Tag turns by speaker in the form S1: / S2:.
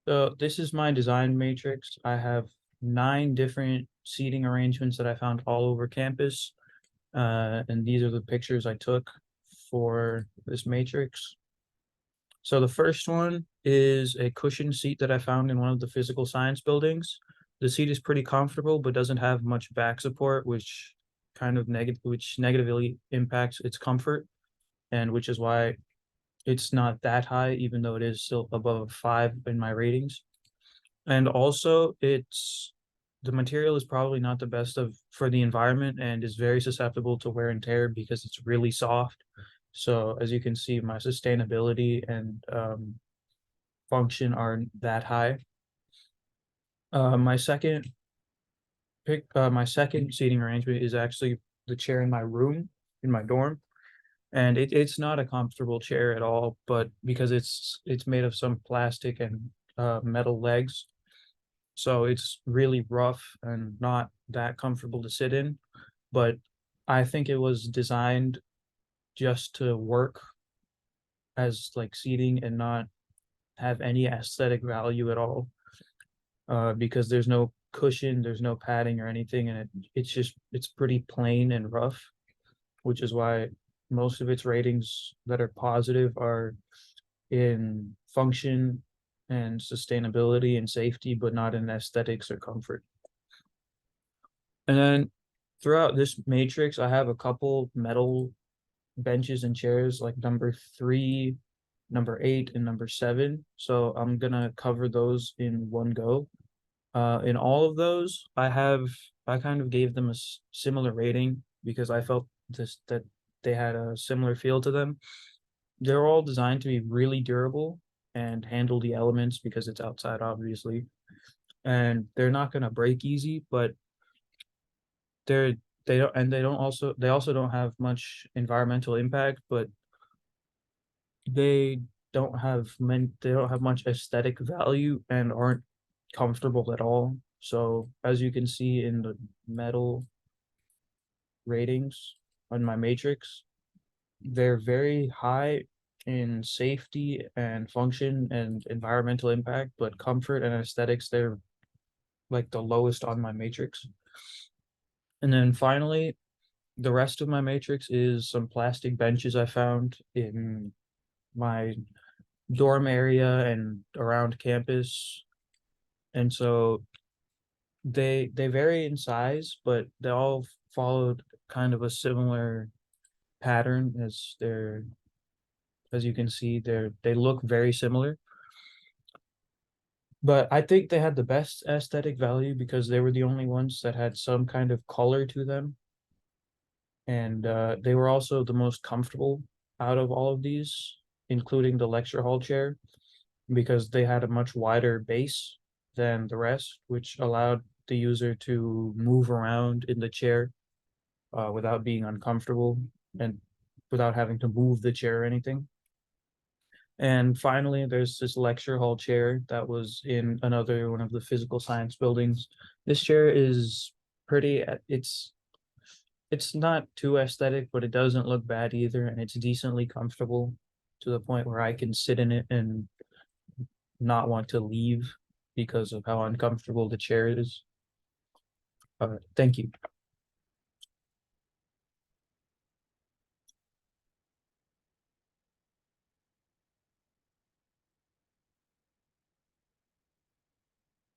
S1: So this is my design matrix. I have 9 different seating arrangements that I found all over campus. And these are the pictures I took for this matrix. So the first one is a cushioned seat that I found in one of the physical science buildings. The seat is pretty comfortable, but doesn't have much back support, which negatively impacts its comfort, and which is why it's not that high, even though it is still above 5 in my ratings. And also, the material is probably not the best of for the environment and is very susceptible to wear and tear because it's really soft. So as you can see, my sustainability and function aren't that high. My second seating arrangement is actually the chair in my room in my dorm, and it's not a comfortable chair at all. But because it's made of some plastic and metal legs, so it's really rough and not that comfortable to sit in. But I think it was designed just to work as like seating and not have any aesthetic value at all. Because there's no cushion, there's no padding or anything, and it's pretty plain and rough, which is why most of its ratings that are positive are in function and sustainability and safety, but not in aesthetics or comfort. And then throughout this matrix, I have a couple metal benches and chairs like number 3, number 8, and number 7. So I'm gonna cover those in one go. In all of those, I kind of gave them a similar rating because I felt that they had a similar feel to them. They're all designed to be really durable and handle the elements because it's outside, obviously, and they're not gonna break easy, but they're they also don't have much environmental impact, but they they don't have much aesthetic value and aren't comfortable at all. So as you can see in the metal ratings on my matrix, they're very high in safety and function and environmental impact, but comfort and aesthetics, they're like the lowest on my matrix. And then finally, the rest of my matrix is some plastic benches I found in my dorm area and around campus. And so they vary in size, but they all followed kind of a similar pattern as you can see, they look very similar. But I think they had the best aesthetic value because they were the only ones that had some kind of color to them. And they were also the most comfortable out of all of these, including the lecture hall chair, because they had a much wider base than the rest, which allowed the user to move around in the chair without being uncomfortable and without having to move the chair or anything. And finally, there's this lecture hall chair that was in another one of the physical science buildings. This chair is pretty, it's not too aesthetic, but it doesn't look bad either, and it's decently comfortable to the point where I can sit in it and not want to leave because of how uncomfortable the chair is. Thank you.